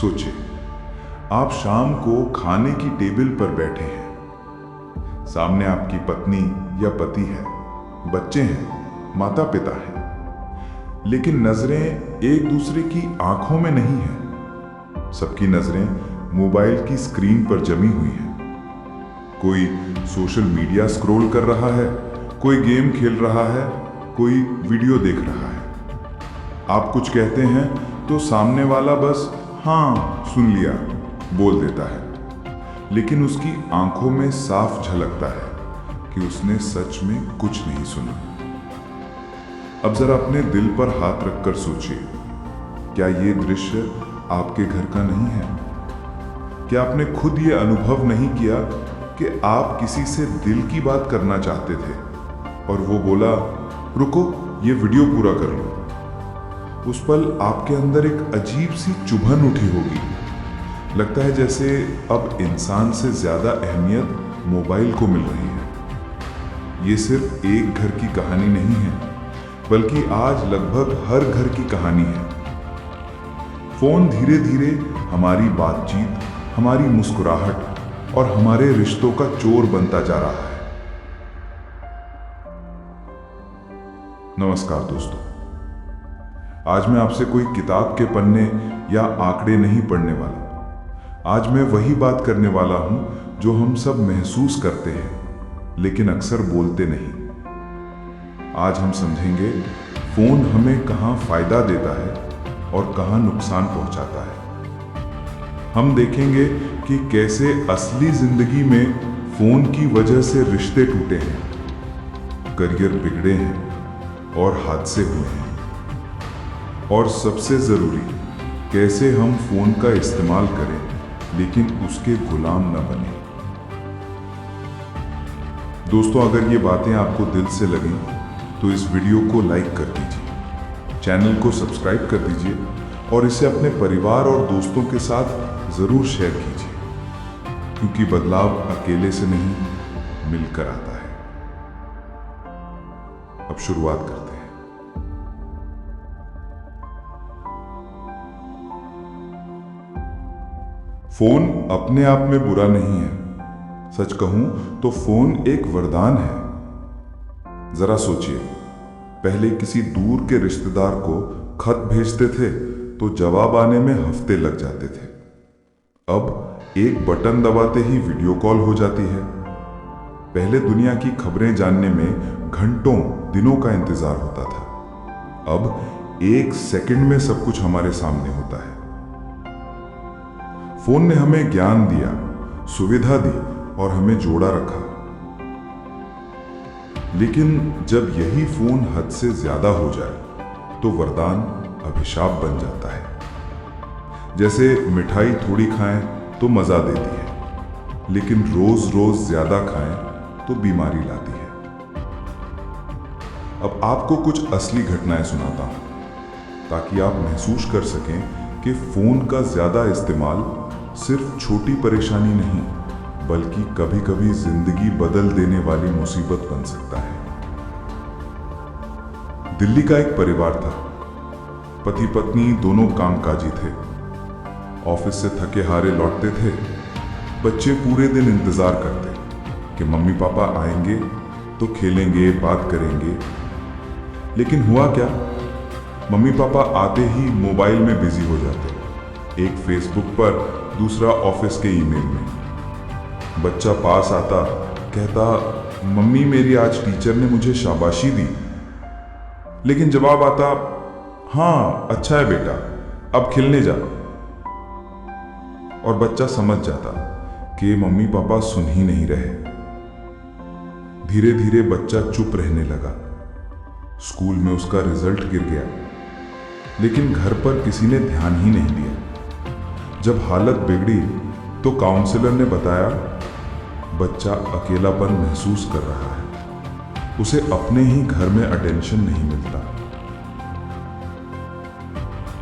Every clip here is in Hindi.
सोचिए, आप शाम को खाने की टेबल पर बैठे हैं। सामने आपकी पत्नी या पति है, बच्चे हैं, माता पिता हैं, लेकिन नजरें एक दूसरे की आंखों में नहीं हैं। सबकी नजरें मोबाइल की स्क्रीन पर जमी हुई हैं। कोई सोशल मीडिया स्क्रॉल कर रहा है, कोई गेम खेल रहा है, कोई वीडियो देख रहा है। आप कुछ कहते हैं तो सामने वाला बस हाँ सुन लिया बोल देता है, लेकिन उसकी आंखों में साफ झलकता है कि उसने सच में कुछ नहीं सुना। अब जरा अपने दिल पर हाथ रखकर सोचिए, क्या ये दृश्य आपके घर का नहीं है? क्या आपने खुद ये अनुभव नहीं किया कि आप किसी से दिल की बात करना चाहते थे और वो बोला, रुको ये वीडियो पूरा कर लो। उस पल आपके अंदर एक अजीब सी चुभन उठी होगी। लगता है जैसे अब इंसान से ज्यादा अहमियत मोबाइल को मिल रही है। ये सिर्फ एक घर की कहानी नहीं है, बल्कि आज लगभग हर घर की कहानी है। फोन धीरे धीरे हमारी बातचीत, हमारी मुस्कुराहट और हमारे रिश्तों का चोर बनता जा रहा है। नमस्कार दोस्तों, आज मैं आपसे कोई किताब के पन्ने या आंकड़े नहीं पढ़ने वाला। आज मैं वही बात करने वाला हूं जो हम सब महसूस करते हैं, लेकिन अक्सर बोलते नहीं। आज हम समझेंगे फोन हमें कहां फायदा देता है और कहां नुकसान पहुंचाता है। हम देखेंगे कि कैसे असली जिंदगी में फोन की वजह से रिश्ते टूटे हैं, करियर बिगड़े हैं और हादसे हुए हैं, और सबसे जरूरी कैसे हम फोन का इस्तेमाल करें लेकिन उसके गुलाम न बने। दोस्तों, अगर ये बातें आपको दिल से लगें तो इस वीडियो को लाइक कर दीजिए, चैनल को सब्सक्राइब कर दीजिए और इसे अपने परिवार और दोस्तों के साथ जरूर शेयर कीजिए, क्योंकि बदलाव अकेले से नहीं मिलकर आता है। अब शुरुआत करते हैं। फोन अपने आप में बुरा नहीं है। सच कहूं तो फोन एक वरदान है। जरा सोचिए, पहले किसी दूर के रिश्तेदार को खत भेजते थे तो जवाब आने में हफ्ते लग जाते थे। अब एक बटन दबाते ही वीडियो कॉल हो जाती है। पहले दुनिया की खबरें जानने में घंटों दिनों का इंतजार होता था। अब एक सेकंड में सब कुछ हमारे सामने होता है। फोन ने हमें ज्ञान दिया, सुविधा दी और हमें जोड़ा रखा। लेकिन जब यही फोन हद से ज्यादा हो जाए तो वरदान अभिशाप बन जाता है। जैसे मिठाई थोड़ी खाएं तो मजा देती है, लेकिन रोज रोज ज्यादा खाएं तो बीमारी लाती है। अब आपको कुछ असली घटनाएं सुनाता हूं ताकि आप महसूस कर सकें कि फोन का ज्यादा इस्तेमाल सिर्फ छोटी परेशानी नहीं, बल्कि कभी कभी जिंदगी बदल देने वाली मुसीबत बन सकता है। दिल्ली का एक परिवार था। पति पत्नी दोनों कामकाजी थे। ऑफिस से थके हारे लौटते थे। बच्चे पूरे दिन इंतजार करते कि मम्मी पापा आएंगे तो खेलेंगे, बात करेंगे। लेकिन हुआ क्या, मम्मी पापा आते ही मोबाइल में बिजी हो जाते, एक फेसबुक पर, दूसरा ऑफिस के ईमेल में। बच्चा पास आता, कहता, मम्मी मेरी आज टीचर ने मुझे शाबाशी दी। लेकिन जवाब आता, हाँ अच्छा है बेटा, अब खेलने जा। और बच्चा समझ जाता कि मम्मी पापा सुन ही नहीं रहे। धीरे धीरे बच्चा चुप रहने लगा। स्कूल में उसका रिजल्ट गिर गया, लेकिन घर पर किसी ने ध्यान ही नहीं दिया। जब हालत बिगड़ी तो काउंसलर ने बताया, बच्चा अकेलापन महसूस कर रहा है, उसे अपने ही घर में अटेंशन नहीं मिलता।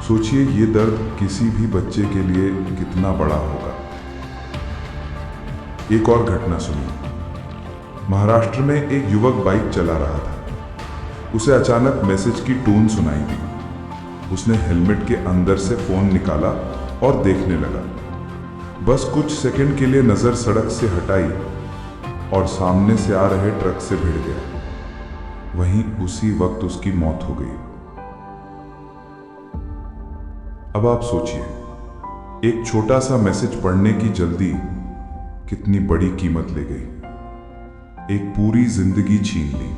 सोचिए ये दर्द किसी भी बच्चे के लिए कितना बड़ा होगा। एक और घटना सुनिए। महाराष्ट्र में एक युवक बाइक चला रहा था। उसे अचानक मैसेज की टोन सुनाई दी। उसने हेलमेट के अंदर से फोन निकाला और देखने लगा। बस कुछ सेकंड के लिए नजर सड़क से हटाई और सामने से आ रहे ट्रक से भिड़ गया। वहीं उसी वक्त उसकी मौत हो गई। अब आप सोचिए, एक छोटा सा मैसेज पढ़ने की जल्दी कितनी बड़ी कीमत ले गई। एक पूरी जिंदगी छीन ली।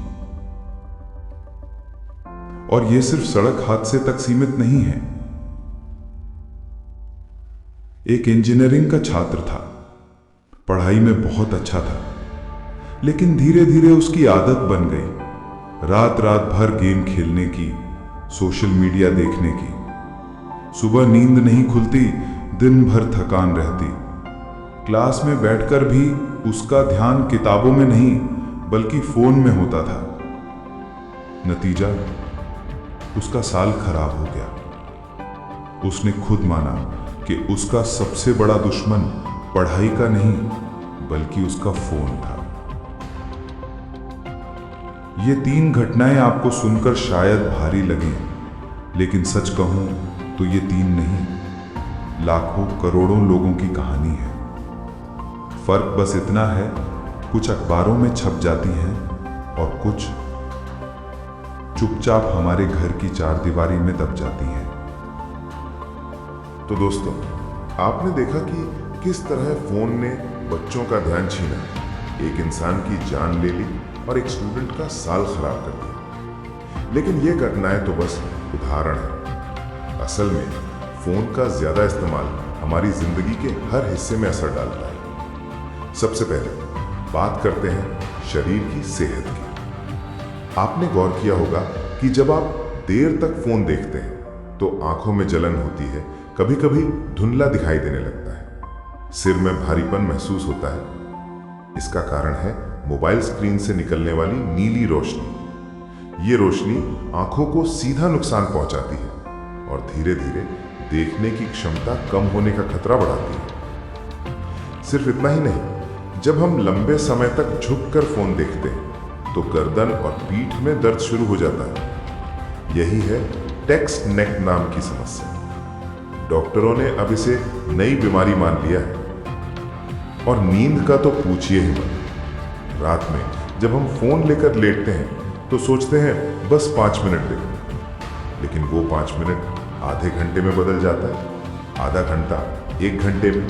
और यह सिर्फ सड़क हादसे तक सीमित नहीं है। एक इंजीनियरिंग का छात्र था, पढ़ाई में बहुत अच्छा था, लेकिन धीरे धीरे उसकी आदत बन गई रात रात भर गेम खेलने की, सोशल मीडिया देखने की। सुबह नींद नहीं खुलती, दिन भर थकान रहती। क्लास में बैठकर भी उसका ध्यान किताबों में नहीं बल्कि फोन में होता था। नतीजा, उसका साल खराब हो गया। उसने खुद माना कि उसका सबसे बड़ा दुश्मन पढ़ाई का नहीं बल्कि उसका फोन था। ये 3 घटनाएं आपको सुनकर शायद भारी लगें, लेकिन सच कहूं तो ये 3 नहीं, लाखों करोड़ों लोगों की कहानी है। फर्क बस इतना है, कुछ अखबारों में छप जाती हैं और कुछ चुपचाप हमारे घर की चारदीवारी में दब जाती हैं। तो दोस्तों, आपने देखा कि किस तरह फोन ने बच्चों का ध्यान छीना, एक इंसान की जान ले ली और एक स्टूडेंट का साल खराब कर दिया। लेकिन ये घटनाएं तो बस उदाहरण है। असल में फोन का ज्यादा इस्तेमाल हमारी जिंदगी के हर हिस्से में असर डालता है। सबसे पहले बात करते हैं शरीर की सेहत की। आपने गौर किया होगा कि जब आप देर तक फोन देखते हैं तो आंखों में जलन होती है, कभी कभी धुंधला दिखाई देने लगता है, सिर में भारीपन महसूस होता है। इसका कारण है मोबाइल स्क्रीन से निकलने वाली नीली रोशनी। ये रोशनी आंखों को सीधा नुकसान पहुंचाती है और धीरे धीरे देखने की क्षमता कम होने का खतरा बढ़ाती है। सिर्फ इतना ही नहीं, जब हम लंबे समय तक झुककर फोन देखते हैं तो गर्दन और पीठ में दर्द शुरू हो जाता है। यही है टेक्स्ट नेक नाम की समस्या। डॉक्टरों ने अब इसे नई बीमारी मान लिया है। और नींद का तो पूछिए ही मत। रात में जब हम फोन लेकर लेटते हैं तो सोचते हैं बस 5 मिनट देखो, लेकिन वो 5 मिनट आधे घंटे में बदल जाता है, आधा घंटा 1 घंटे में,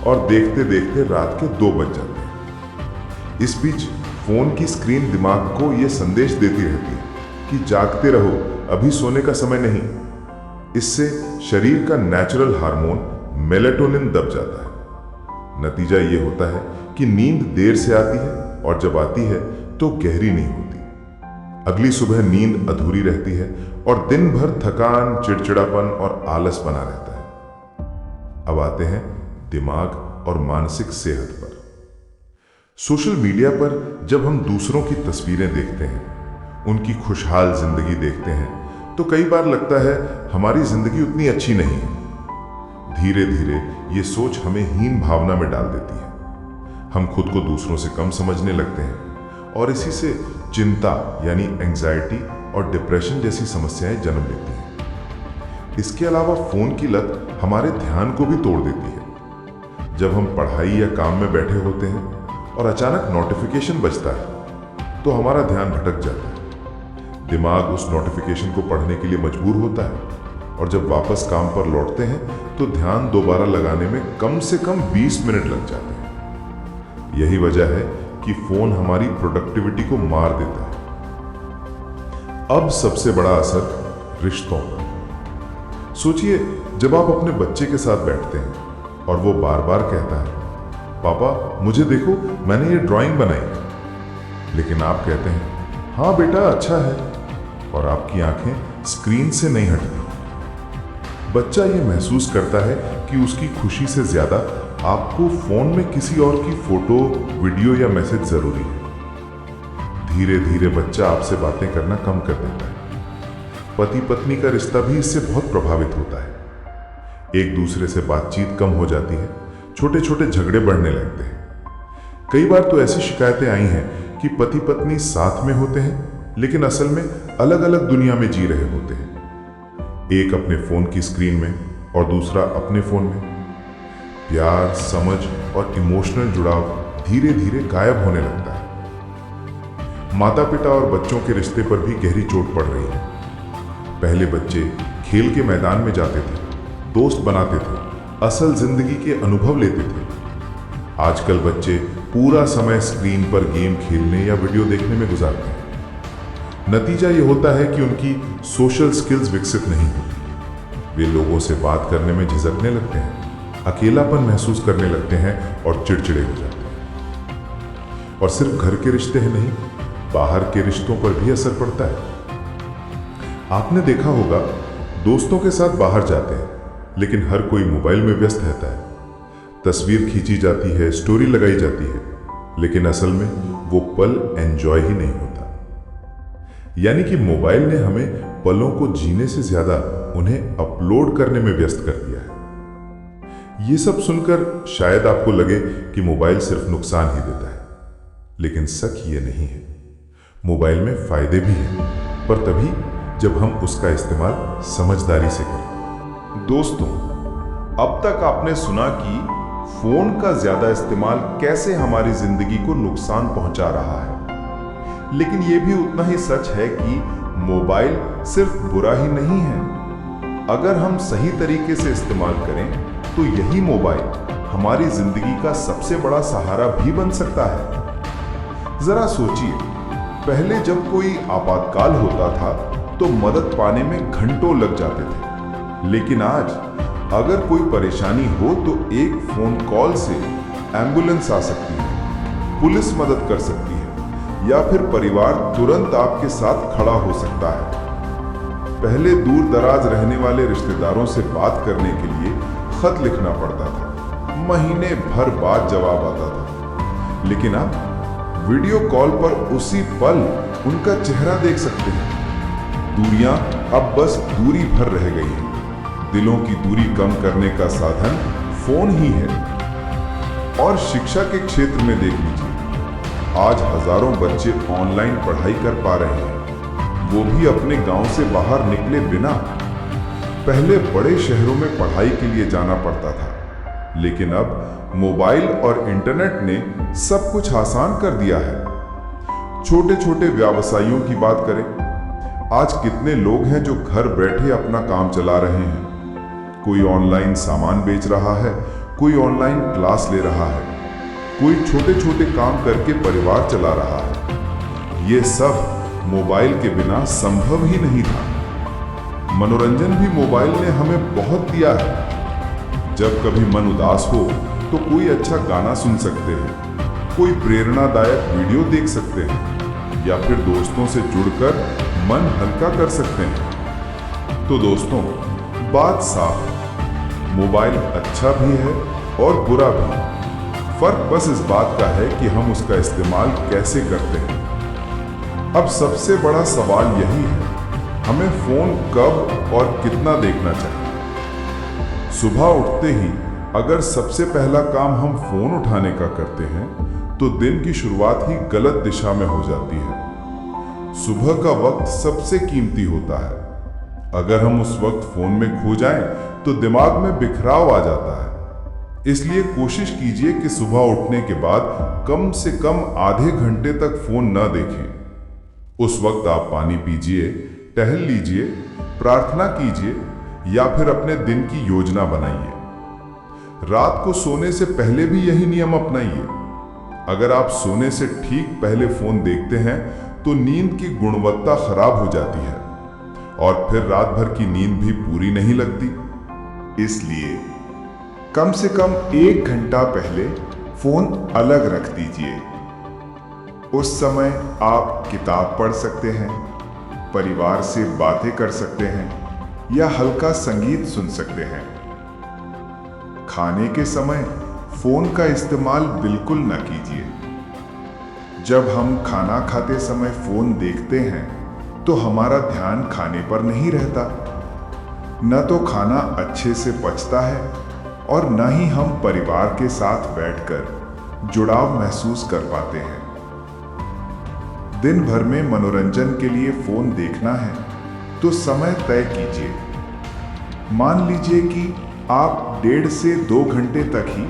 और देखते देखते रात के 2 बज जाते हैं। इस बीच फोन की स्क्रीन दिमाग को यह संदेश देती रहती है कि जागते रहो, अभी सोने का समय नहीं। इससे शरीर का नेचुरल हार्मोन मेलेटोनिन दब जाता है। नतीजा ये होता है कि नींद देर से आती है और जब आती है तो गहरी नहीं होती। अगली सुबह नींद अधूरी रहती है और दिन भर थकान, चिड़चिड़ापन और आलस बना रहता है। अब आते हैं दिमाग और मानसिक सेहत पर। सोशल मीडिया पर जब हम दूसरों की तस्वीरें देखते हैं, उनकी खुशहाल जिंदगी देखते हैं, तो कई बार लगता है हमारी जिंदगी उतनी अच्छी नहीं है। धीरे धीरे ये सोच हमें हीन भावना में डाल देती है। हम खुद को दूसरों से कम समझने लगते हैं और इसी से चिंता यानी एंजाइटी और डिप्रेशन जैसी समस्याएं जन्म लेती हैं। इसके अलावा फोन की लत हमारे ध्यान को भी तोड़ देती है। जब हम पढ़ाई या काम में बैठे होते हैं और अचानक नोटिफिकेशन बजता है तो हमारा ध्यान भटक जाता है। दिमाग उस नोटिफिकेशन को पढ़ने के लिए मजबूर होता है और जब वापस काम पर लौटते हैं तो ध्यान दोबारा लगाने में कम से कम 20 मिनट लग जाते हैं। यही वजह है कि फोन हमारी प्रोडक्टिविटी को मार देता है। अब सबसे बड़ा असर रिश्तों पर। सोचिए, जब आप अपने बच्चे के साथ बैठते हैं और वो बार बार कहता है, पापा मुझे देखो, मैंने ये ड्राइंग बनाई, लेकिन आप कहते हैं हाँ बेटा अच्छा है, और आपकी आंखें स्क्रीन से नहीं हटती। बच्चा ये महसूस करता है कि उसकी खुशी से ज्यादा आपको फोन में किसी और की फोटो, वीडियो या मैसेज जरूरी है। धीरे धीरे बच्चा आपसे बातें करना कम कर देता है। पति पत्नी का रिश्ता भी इससे बहुत प्रभावित होता है। एक दूसरे से बातचीत कम हो जाती है, छोटे छोटे झगड़े बढ़ने लगते हैं। कई बार तो ऐसी शिकायतें आई हैं कि पति पत्नी साथ में होते हैं लेकिन असल में अलग अलग दुनिया में जी रहे होते हैं। एक अपने फोन की स्क्रीन में और दूसरा अपने फोन में। प्यार, समझ और इमोशनल जुड़ाव धीरे धीरे गायब होने लगता है। माता पिता और बच्चों के रिश्ते पर भी गहरी चोट पड़ रही है। पहले बच्चे खेल के मैदान में जाते थे, दोस्त बनाते थे, असल जिंदगी के अनुभव लेते थे। आजकल बच्चे पूरा समय स्क्रीन पर गेम खेलने या वीडियो देखने में गुजारते हैं। नतीजा ये होता है कि उनकी सोशल स्किल्स विकसित नहीं होती। वे लोगों से बात करने में झिझकने लगते हैं, अकेलापन महसूस करने लगते हैं और चिड़चिड़े हो जाते हैं। और सिर्फ घर के रिश्ते ही नहीं, बाहर के रिश्तों पर भी असर पड़ता है। आपने देखा होगा, दोस्तों के साथ बाहर जाते हैं, लेकिन हर कोई मोबाइल में व्यस्त रहता है। तस्वीर खींची जाती है, स्टोरी लगाई जाती है, लेकिन असल में वो पल एंजॉय ही नहीं होता। यानी कि मोबाइल ने हमें पलों को जीने से ज्यादा उन्हें अपलोड करने में व्यस्त कर दिया है। ये सब सुनकर शायद आपको लगे कि मोबाइल सिर्फ नुकसान ही देता है, लेकिन सच ये नहीं है। मोबाइल में फायदे भी हैं, पर तभी जब हम उसका इस्तेमाल समझदारी से करें। दोस्तों, अब तक आपने सुना कि फोन का ज्यादा इस्तेमाल कैसे हमारी जिंदगी को नुकसान पहुंचा रहा है, लेकिन यह भी उतना ही सच है कि मोबाइल सिर्फ बुरा ही नहीं है। अगर हम सही तरीके से इस्तेमाल करें तो यही मोबाइल हमारी जिंदगी का सबसे बड़ा सहारा भी बन सकता है। जरा सोचिए, पहले जब कोई आपातकाल होता था तो मदद पाने में घंटों लग जाते थे, लेकिन आज अगर कोई परेशानी हो तो एक फोन कॉल से एम्बुलेंस आ सकती है, पुलिस मदद कर सकती है, या फिर परिवार तुरंत आपके साथ खड़ा हो सकता है। पहले दूर दराज रहने वाले रिश्तेदारों से बात करने के लिए खत लिखना पड़ता था, महीने भर बाद जवाब आता था, लेकिन अब वीडियो कॉल पर उसी पल उनका चेहरा देख सकते हैं। दूरियां अब बस दूरी भर रह गई हैं। दिलों की दूरी कम करने का साधन फोन ही है। और शिक्षा के क्षेत्र में देख लीजिए, आज हजारों बच्चे ऑनलाइन पढ़ाई कर पा रहे हैं, वो भी अपने गांव से बाहर निकले बिना। पहले बड़े शहरों में पढ़ाई के लिए जाना पड़ता था, लेकिन अब मोबाइल और इंटरनेट ने सब कुछ आसान कर दिया है। छोटे छोटे व्यवसायियों की बात करें, आज कितने लोग हैं जो घर बैठे अपना काम चला रहे हैं। कोई ऑनलाइन सामान बेच रहा है, कोई ऑनलाइन क्लास ले रहा है, कोई छोटे छोटे काम करके परिवार चला रहा है। ये सब मोबाइल के बिना संभव ही नहीं था। मनोरंजन भी मोबाइल ने हमें बहुत दिया है। जब कभी मन उदास हो तो कोई अच्छा गाना सुन सकते हैं, कोई प्रेरणादायक वीडियो देख सकते हैं, या फिर दोस्तों से जुड़कर मन हल्का कर सकते हैं। तो दोस्तों, बात साफ, मोबाइल अच्छा भी है और बुरा भी। फर्क बस इस बात का है कि हम उसका इस्तेमाल कैसे करते हैं। अब सबसे बड़ा सवाल यही है, हमें फोन कब और कितना देखना चाहिए। सुबह उठते ही अगर सबसे पहला काम हम फोन उठाने का करते हैं तो दिन की शुरुआत ही गलत दिशा में हो जाती है। सुबह का वक्त सबसे कीमती होता है। अगर हम उस वक्त फोन में खो जाएं तो दिमाग में बिखराव आ जाता है। इसलिए कोशिश कीजिए कि सुबह उठने के बाद कम से कम आधे घंटे तक फोन न देखें। उस वक्त आप पानी पीजिए, टहल लीजिए, प्रार्थना कीजिए या फिर अपने दिन की योजना बनाइए। रात को सोने से पहले भी यही नियम अपनाइए। अगर आप सोने से ठीक पहले फोन देखते हैं तो नींद की गुणवत्ता खराब हो जाती है और फिर रात भर की नींद भी पूरी नहीं लगती। इसलिए कम से कम 1 घंटा पहले फोन अलग रख दीजिए। उस समय आप किताब पढ़ सकते हैं, परिवार से बातें कर सकते हैं या हल्का संगीत सुन सकते हैं। खाने के समय फोन का इस्तेमाल बिल्कुल न कीजिए। जब हम खाना खाते समय फोन देखते हैं तो हमारा ध्यान खाने पर नहीं रहता। न तो खाना अच्छे से पचता है और न ही हम परिवार के साथ बैठकर जुड़ाव महसूस कर पाते हैं। दिन भर में मनोरंजन के लिए फोन देखना है तो समय तय कीजिए। मान लीजिए कि आप 1.5 से 2 घंटे तक ही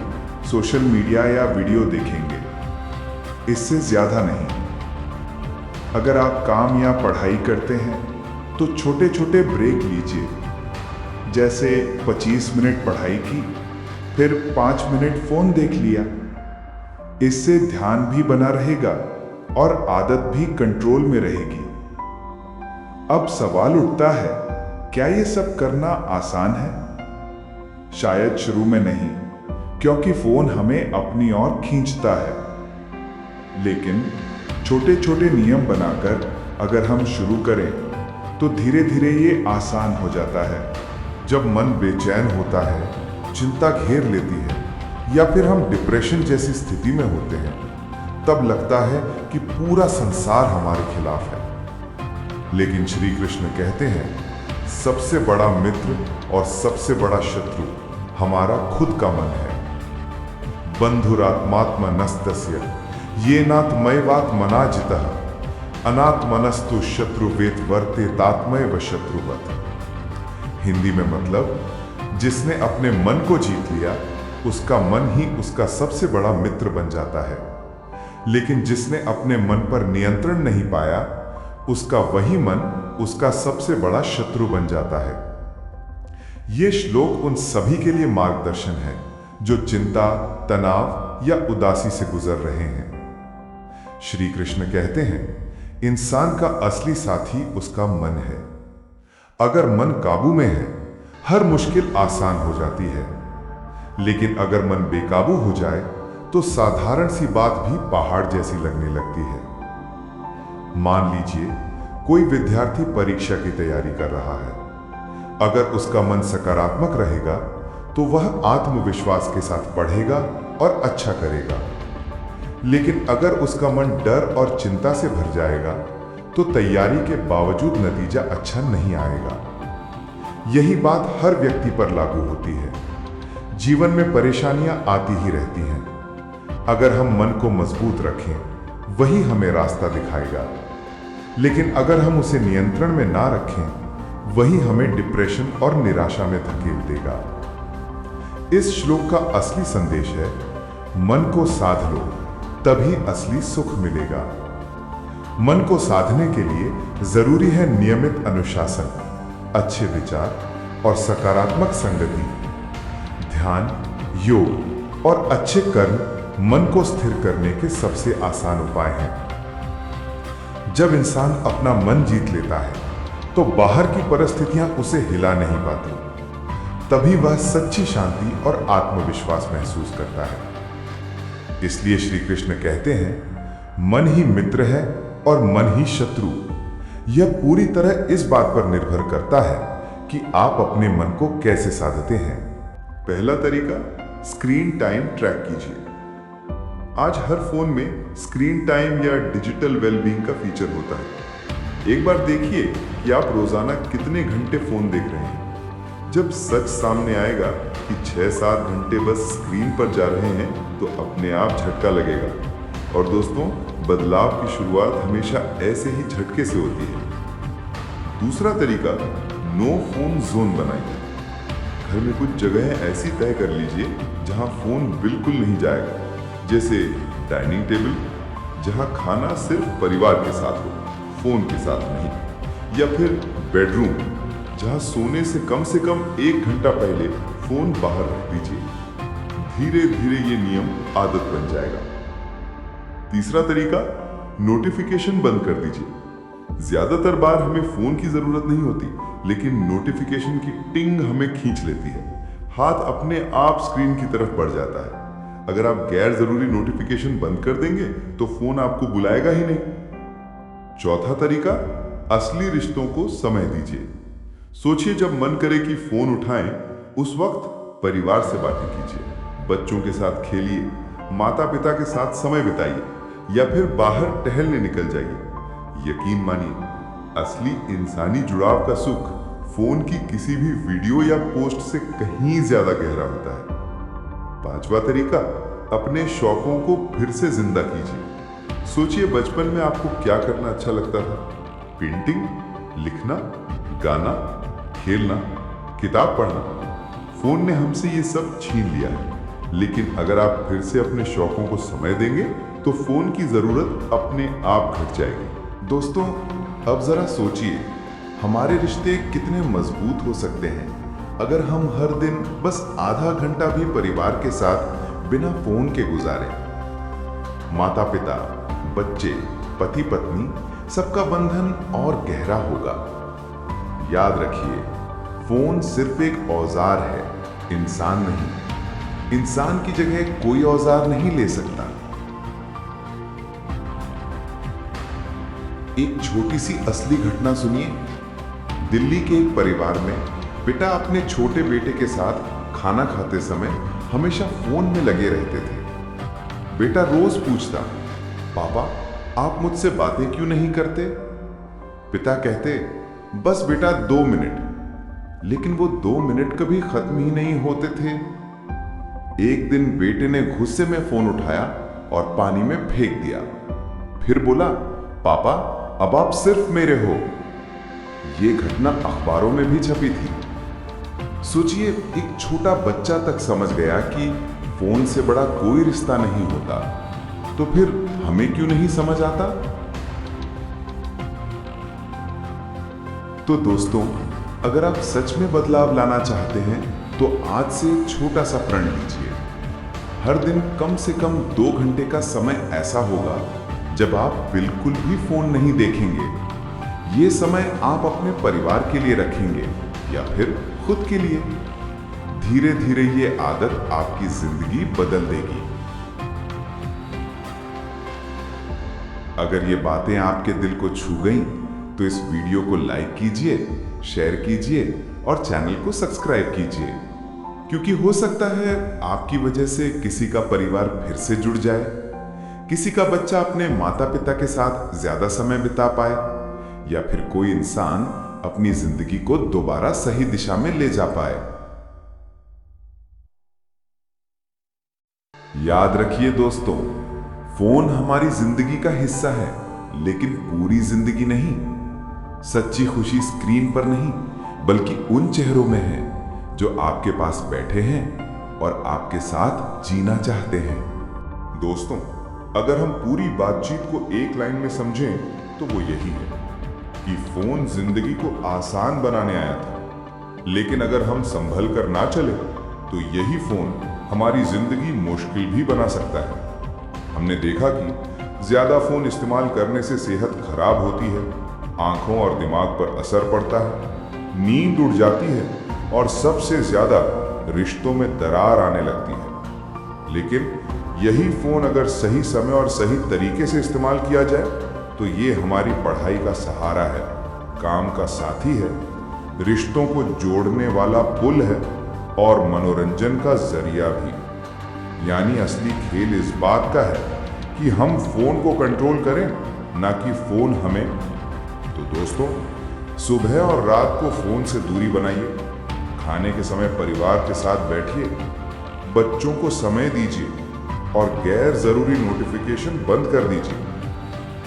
सोशल मीडिया या वीडियो देखेंगे, इससे ज़्यादा नहीं। अगर आप काम या पढ़ाई करते हैं तो छोटे छोटे ब्रेक लीजिए, जैसे 25 मिनट पढ़ाई की, फिर 5 मिनट फ़ोन देख लिया। इससे ध्यान भी बना रहेगा और आदत भी कंट्रोल में रहेगी। अब सवाल उठता है, क्या ये सब करना आसान है? शायद शुरू में नहीं, क्योंकि फ़ोन हमें अपनी ओर खींचता है। लेकिन छोटे छोटे नियम बनाकर अगर हम शुरू करें तो धीरे धीरे ये आसान हो जाता है। जब मन बेचैन होता है, चिंता घेर लेती है या फिर हम डिप्रेशन जैसी स्थिति में होते हैं, तब लगता है कि पूरा संसार हमारे खिलाफ है। लेकिन श्री कृष्ण कहते हैं, सबसे बड़ा मित्र और सबसे बड़ा शत्रु हमारा खुद का मन है। बंधुरात्मात्मनस्तस्य ये नात्मैवात मनाजितः अनात्मनस्तु शत्रुवेत वर्तेतात्मैव शत्रुवत्। हिंदी में मतलब, जिसने अपने मन को जीत लिया उसका मन ही उसका सबसे बड़ा मित्र बन जाता है, लेकिन जिसने अपने मन पर नियंत्रण नहीं पाया उसका वही मन उसका सबसे बड़ा शत्रु बन जाता है। ये श्लोक उन सभी के लिए मार्गदर्शन है जो चिंता, तनाव या उदासी से गुजर रहे हैं। श्री कृष्ण कहते हैं, इंसान का असली साथी उसका मन है। अगर मन काबू में है, हर मुश्किल आसान हो जाती है। लेकिन अगर मन बेकाबू हो जाए तो साधारण सी बात भी पहाड़ जैसी लगने लगती है। मान लीजिए कोई विद्यार्थी परीक्षा की तैयारी कर रहा है। अगर उसका मन सकारात्मक रहेगा तो वह आत्मविश्वास के साथ पढ़ेगा और अच्छा करेगा। लेकिन अगर उसका मन डर और चिंता से भर जाएगा तो तैयारी के बावजूद नतीजा अच्छा नहीं आएगा। यही बात हर व्यक्ति पर लागू होती है। जीवन में परेशानियां आती ही रहती हैं। अगर हम मन को मजबूत रखें, वही हमें रास्ता दिखाएगा। लेकिन अगर हम उसे नियंत्रण में ना रखें, वही हमें डिप्रेशन और निराशा में धकेल देगा। इस श्लोक का असली संदेश है, मन को साध लो, तभी असली सुख मिलेगा। मन को साधने के लिए जरूरी है नियमित अनुशासन, अच्छे विचार और सकारात्मक संगति। ध्यान, योग और अच्छे कर्म मन को स्थिर करने के सबसे आसान उपाय हैं। जब इंसान अपना मन जीत लेता है तो बाहर की परिस्थितियां उसे हिला नहीं पाती। तभी वह सच्ची शांति और आत्मविश्वास महसूस करता है। इसलिए श्री कृष्ण कहते हैं, मन ही मित्र है और मन ही शत्रु। यह पूरी तरह इस बात पर निर्भर करता है कि आप अपने मन को कैसे साधते हैं। पहला तरीका, स्क्रीन टाइम ट्रैक कीजिए। आज हर फोन में स्क्रीन टाइम या डिजिटल वेलबींग का फीचर होता है। एक बार देखिए कि आप रोजाना कितने घंटे फोन देख रहे हैं। जब सच सामने आएगा कि 6-7 घंटे बस स्क्रीन पर जा रहे हैं तो अपने आप झटका लगेगा। और दोस्तों, बदलाव की शुरुआत हमेशा ऐसे ही झटके से होती है। दूसरा तरीका, नो फोन जोन बनाइए। घर में कुछ जगह ऐसी तय कर लीजिए जहां फोन बिल्कुल नहीं जाएगा, जैसे डाइनिंग टेबल, जहां खाना सिर्फ परिवार के साथ हो, फोन के साथ नहीं। या फिर बेडरूम, जहां सोने से कम 1 घंटा पहले फोन बाहर रख दीजिए। धीरे धीरे ये नियम आदत बन जाएगा। तीसरा तरीका, नोटिफिकेशन बंद कर दीजिए। ज्यादातर बार हमें फोन की जरूरत नहीं होती, लेकिन नोटिफिकेशन की टिंग हमें खींच लेती है। हाथ अपने आप स्क्रीन की तरफ बढ़ जाता है। अगर आप गैर जरूरी नोटिफिकेशन बंद कर देंगे तो फोन आपको बुलाएगा ही नहीं। चौथा तरीका, असली रिश्तों को समय दीजिए। सोचिए, जब मन करे कि फोन उठाएं, उस वक्त परिवार से बातें कीजिए, बच्चों के साथ खेलिए, माता पिता के साथ समय बिताइए या फिर बाहर टहलने निकल जाइए। यकीन मानिए, असली इंसानी जुड़ाव का सुख फोन की किसी भी वीडियो या पोस्ट से कहीं ज्यादा गहरा होता है। पांचवा तरीका, अपने शौकों को फिर से जिंदा कीजिए। सोचिए, बचपन में आपको क्या करना अच्छा लगता था? पेंटिंग, लिखना, गाना, खेलना। किताब पढ़ना। फोन ने हमसे ये सब छीन लिया है, लेकिन अगर आप फिर से अपने शौकों को समय देंगे तो फोन की जरूरत अपने आप घट जाएगी। दोस्तों, अब जरा सोचिए, हमारे रिश्ते कितने मजबूत हो सकते हैं अगर हम हर दिन बस आधा घंटा भी परिवार के साथ बिना फोन के गुजारें। माता पिता, बच्चे, पति पत्नी, सबका बंधन और गहरा होगा। याद रखिए, फोन सिर्फ एक औजार है, इंसान नहीं। इंसान की जगह कोई औजार नहीं ले सकता। एक छोटी सी असली घटना सुनिए। दिल्ली के एक परिवार में पिता अपने छोटे बेटे के साथ खाना खाते समय हमेशा फोन में लगे रहते थे। बेटा रोज पूछता, पापा आप मुझसे बातें क्यों नहीं करते? पिता कहते, बस बेटा 2 मिनट। लेकिन वो 2 मिनट कभी खत्म ही नहीं होते थे। एक दिन बेटे ने गुस्से में फोन उठाया और पानी में फेंक दिया। फिर बोला, पापा अब आप सिर्फ मेरे हो। ये घटना अखबारों में भी छपी थी। सोचिए, एक छोटा बच्चा तक समझ गया कि फोन से बड़ा कोई रिश्ता नहीं होता। तो फिर हमें क्यों नहीं समझ आता? तो दोस्तों, अगर आप सच में बदलाव लाना चाहते हैं तो आज से एक छोटा सा प्रण लीजिए। हर दिन कम से कम 2 घंटे का समय ऐसा होगा जब आप बिल्कुल भी फोन नहीं देखेंगे। ये समय आप अपने परिवार के लिए रखेंगे या फिर खुद के लिए। धीरे धीरे ये आदत आपकी जिंदगी बदल देगी। अगर ये बातें आपके दिल को छू गईं, तो इस वीडियो को लाइक कीजिए, शेयर कीजिए और चैनल को सब्सक्राइब कीजिए, क्योंकि हो सकता है आपकी वजह से किसी का परिवार फिर से जुड़ जाए, किसी का बच्चा अपने माता पिता के साथ ज्यादा समय बिता पाए, या फिर कोई इंसान अपनी जिंदगी को दोबारा सही दिशा में ले जा पाए। याद रखिए दोस्तों, फोन हमारी जिंदगी का हिस्सा है, लेकिन पूरी जिंदगी नहीं। सच्ची खुशी स्क्रीन पर नहीं, बल्कि उन चेहरों में है जो आपके पास बैठे हैं और आपके साथ जीना चाहते हैं। दोस्तों, अगर हम पूरी बातचीत को एक लाइन में समझें तो वो यही है कि फोन जिंदगी को आसान बनाने आया था, लेकिन अगर हम संभल कर ना चले तो यही फोन हमारी जिंदगी मुश्किल भी बना सकता है। हमने देखा कि ज्यादा फोन इस्तेमाल करने से सेहत खराब होती है, आंखों और दिमाग पर असर पड़ता है, नींद उड़ जाती है और सबसे ज्यादा रिश्तों में दरार आने लगती है। लेकिन यही फोन अगर सही समय और सही तरीके से इस्तेमाल किया जाए तो ये हमारी पढ़ाई का सहारा है, काम का साथी है, रिश्तों को जोड़ने वाला पुल है और मनोरंजन का जरिया भी। यानी असली खेल इस बात का है कि हम फोन को कंट्रोल करें, ना कि फोन हमें। तो दोस्तों, सुबह और रात को फोन से दूरी बनाइए, खाने के समय परिवार के साथ बैठिए, बच्चों को समय दीजिए और गैर जरूरी नोटिफिकेशन बंद कर दीजिए।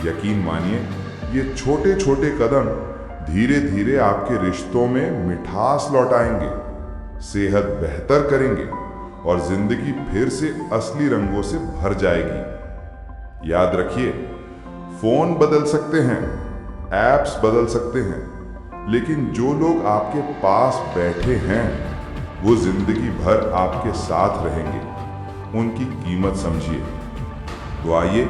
यकीन मानिए, ये छोटे छोटे कदम धीरे धीरे आपके रिश्तों में मिठास लौटाएंगे, सेहत बेहतर करेंगे और जिंदगी फिर से असली रंगों से भर जाएगी। याद रखिए, फोन बदल सकते हैं, ऐप्स बदल सकते हैं, लेकिन जो लोग आपके पास बैठे हैं वो जिंदगी भर आपके साथ रहेंगे। उनकी कीमत समझिए। तो आइए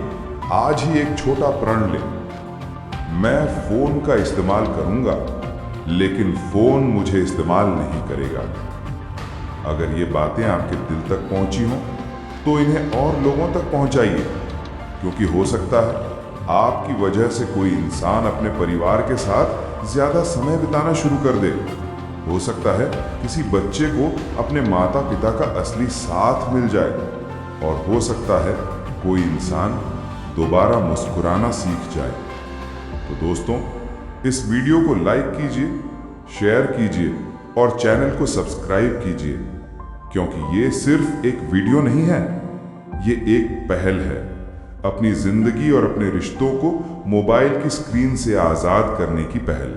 आज ही एक छोटा प्रण लें। मैं फोन का इस्तेमाल करूंगा, लेकिन फोन मुझे इस्तेमाल नहीं करेगा। अगर ये बातें आपके दिल तक पहुंची हों तो इन्हें और लोगों तक पहुंचाइए, क्योंकि हो सकता है आपकी वजह से कोई इंसान अपने परिवार के साथ ज्यादा समय बिताना शुरू कर दे। हो सकता है किसी बच्चे को अपने माता पिता का असली साथ मिल जाए, और हो सकता है कोई इंसान दोबारा मुस्कुराना सीख जाए। तो दोस्तों, इस वीडियो को लाइक कीजिए, शेयर कीजिए और चैनल को सब्सक्राइब कीजिए, क्योंकि ये सिर्फ एक वीडियो नहीं है, ये एक पहल है अपनी जिंदगी और अपने रिश्तों को मोबाइल की स्क्रीन से आजाद करने की पहल।